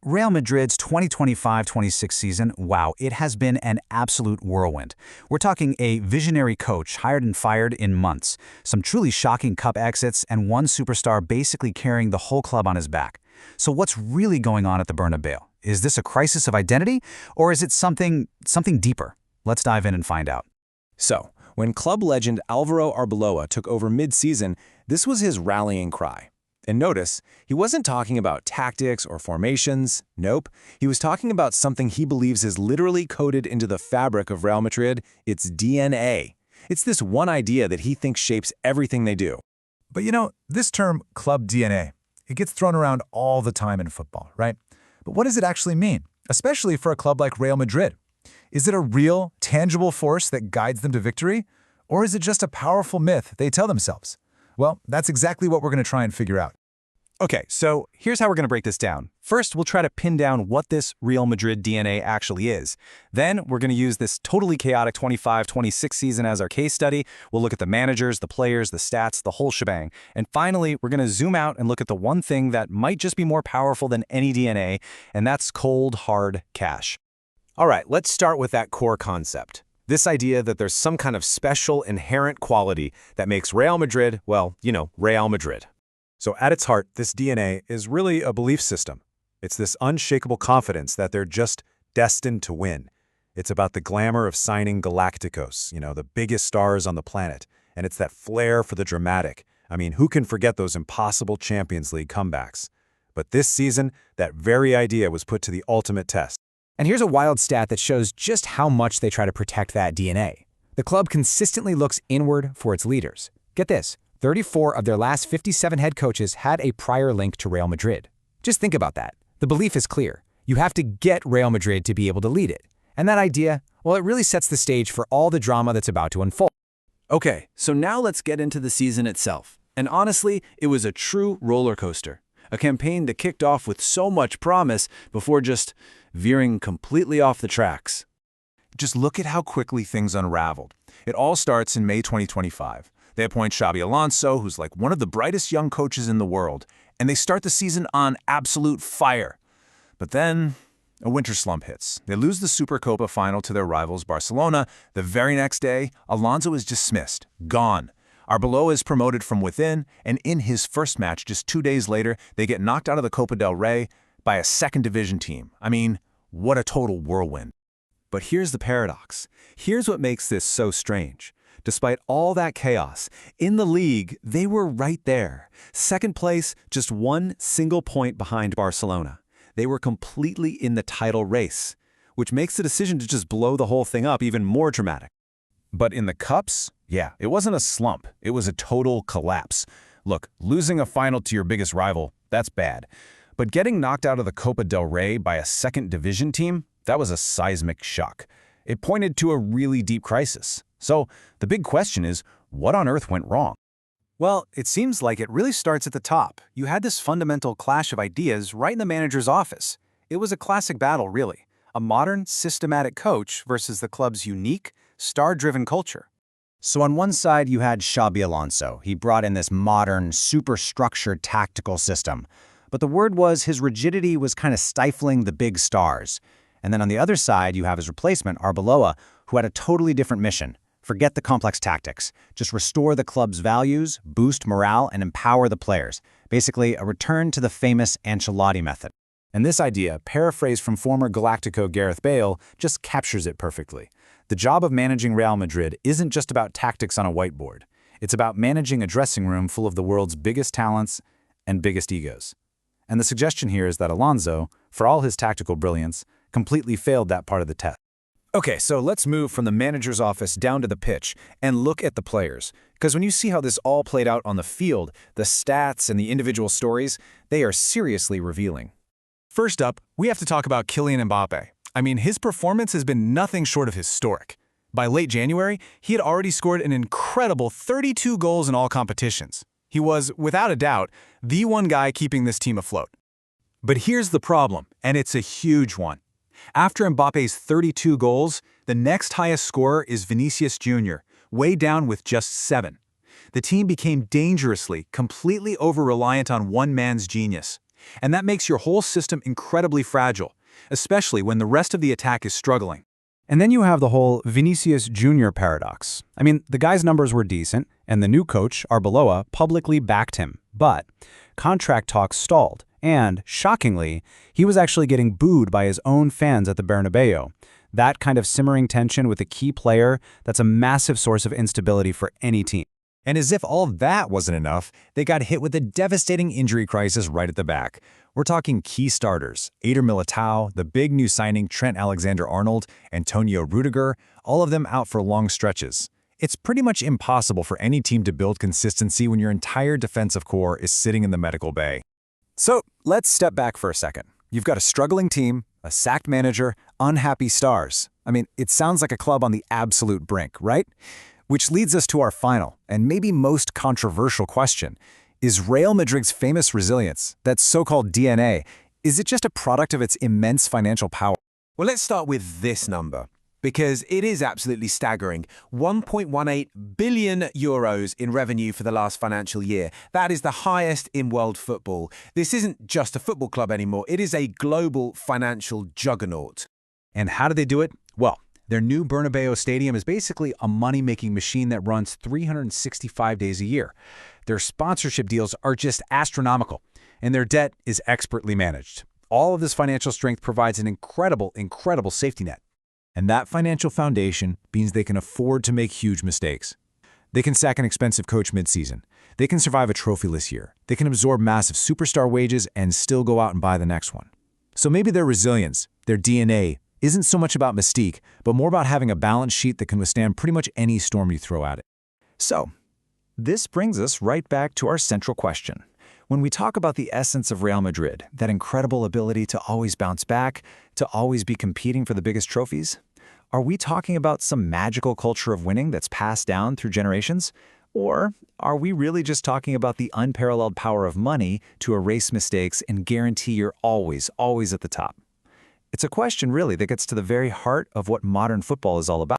Real Madrid's 2025-26 season, wow, it has been an absolute whirlwind. We're talking a visionary coach hired and fired in months, some truly shocking cup exits, and one superstar basically carrying the whole club on his back. So what's really going on at the Bernabéu? Is this a crisis of identity, or is it something deeper? Let's dive in and find out. So, when club legend Álvaro Arbeloa took over mid-season, this was his rallying cry. And notice, he wasn't talking about tactics or formations. Nope. He was talking about something he believes is literally coded into the fabric of Real Madrid, its DNA. It's this one idea that he thinks shapes everything they do. But you know, this term, club DNA, it gets thrown around all the time in football, right? But what does it actually mean, especially for a club like Real Madrid? Is it a real, tangible force that guides them to victory? Or is it just a powerful myth they tell themselves? Well, that's exactly what we're going to try and figure out. Okay, so here's how we're going to break this down. First, we'll try to pin down what this Real Madrid DNA actually is. Then, we're going to use this totally chaotic 25-26 season as our case study. We'll look at the managers, the players, the stats, the whole shebang. And finally, we're going to zoom out and look at the one thing that might just be more powerful than any DNA, and that's cold, hard cash. All right, let's start with that core concept. This idea that there's some kind of special, inherent quality that makes Real Madrid, well, you know, Real Madrid. So at its heart, this DNA is really a belief system. It's this unshakable confidence that they're just destined to win. It's about the glamour of signing Galacticos, you know, the biggest stars on the planet. And it's that flair for the dramatic. I mean, who can forget those impossible Champions League comebacks? But this season, that very idea was put to the ultimate test. And here's a wild stat that shows just how much they try to protect that DNA. The club consistently looks inward for its leaders. Get this, 34 of their last 57 head coaches had a prior link to Real Madrid. Just think about that. The belief is clear. You have to get Real Madrid to be able to lead it. And that idea, well, it really sets the stage for all the drama that's about to unfold. Okay, so now let's get into the season itself. And honestly, it was a true roller coaster. A campaign that kicked off with so much promise before just veering completely off the tracks. Just look at how quickly things unraveled. It all starts in May 2025. They appoint Xabi Alonso, who's like one of the brightest young coaches in the world, and they start the season on absolute fire. But then, a winter slump hits. They lose the Supercopa final to their rivals Barcelona. The very next day, Alonso is dismissed, gone. Arbeloa is promoted from within, and in his first match just 2 days later, they get knocked out of the Copa del Rey by a second division team. I mean, what a total whirlwind. But here's the paradox. Here's what makes this so strange. Despite all that chaos, in the league, they were right there. Second place, just one single point behind Barcelona. They were completely in the title race, which makes the decision to just blow the whole thing up even more dramatic. But in the cups, yeah, it wasn't a slump. It was a total collapse. Look, losing a final to your biggest rival, that's bad. But getting knocked out of the Copa del Rey by a second division team, that was a seismic shock. It pointed to a really deep crisis. So the big question is, what on earth went wrong? Well, it seems like it really starts at the top. You had this fundamental clash of ideas right in the manager's office. It was a classic battle, really. A modern, systematic coach versus the club's unique, star-driven culture. So on one side, you had Xabi Alonso. He brought in this modern, super-structured tactical system. But the word was his rigidity was kind of stifling the big stars. And then on the other side, you have his replacement, Arbeloa, who had a totally different mission. Forget the complex tactics. Just restore the club's values, boost morale, and empower the players. Basically, a return to the famous Ancelotti method. And this idea, paraphrased from former Galactico Gareth Bale, just captures it perfectly. The job of managing Real Madrid isn't just about tactics on a whiteboard. It's about managing a dressing room full of the world's biggest talents and biggest egos. And the suggestion here is that Alonso, for all his tactical brilliance, completely failed that part of the test. Okay, so let's move from the manager's office down to the pitch and look at the players. Because when you see how this all played out on the field, the stats and the individual stories, they are seriously revealing. First up, we have to talk about Kylian Mbappé. I mean, his performance has been nothing short of historic. By late January, he had already scored an incredible 32 goals in all competitions. He was, without a doubt, the one guy keeping this team afloat. But here's the problem, and it's a huge one. After Mbappé's 32 goals, the next highest scorer is Vinicius Jr., way down with just 7. The team became dangerously, completely over-reliant on one man's genius. And that makes your whole system incredibly fragile, especially when the rest of the attack is struggling. And then you have the whole Vinicius Jr. paradox. I mean, the guy's numbers were decent, and the new coach, Arbeloa, publicly backed him. But contract talks stalled, and, shockingly, he was actually getting booed by his own fans at the Bernabéu. That kind of simmering tension with a key player, that's a massive source of instability for any team. And as if all that wasn't enough, they got hit with a devastating injury crisis right at the back. We're talking key starters, Eder Militao, the big new signing Trent Alexander-Arnold, Antonio Rudiger, all of them out for long stretches. It's pretty much impossible for any team to build consistency when your entire defensive core is sitting in the medical bay. So let's step back for a second. You've got a struggling team, a sacked manager, unhappy stars. I mean, it sounds like a club on the absolute brink, right? Which leads us to our final, and maybe most controversial question. Is Real Madrid's famous resilience, that so-called DNA, is it just a product of its immense financial power? Well, let's start with this number, because it is absolutely staggering. 1.18 billion euros in revenue for the last financial year. That is the highest in world football. This isn't just a football club anymore. It is a global financial juggernaut. And how do they do it? Well, their new Bernabéu Stadium is basically a money-making machine that runs 365 days a year. Their sponsorship deals are just astronomical, and their debt is expertly managed. All of this financial strength provides an incredible safety net. And that financial foundation means they can afford to make huge mistakes. They can sack an expensive coach mid-season. They can survive a trophyless year. They can absorb massive superstar wages and still go out and buy the next one. So maybe their resilience, their DNA, isn't so much about mystique, but more about having a balance sheet that can withstand pretty much any storm you throw at it. So, this brings us right back to our central question. When we talk about the essence of Real Madrid, that incredible ability to always bounce back, to always be competing for the biggest trophies, are we talking about some magical culture of winning that's passed down through generations? Or are we really just talking about the unparalleled power of money to erase mistakes and guarantee you're always at the top? It's a question, really, that gets to the very heart of what modern football is all about.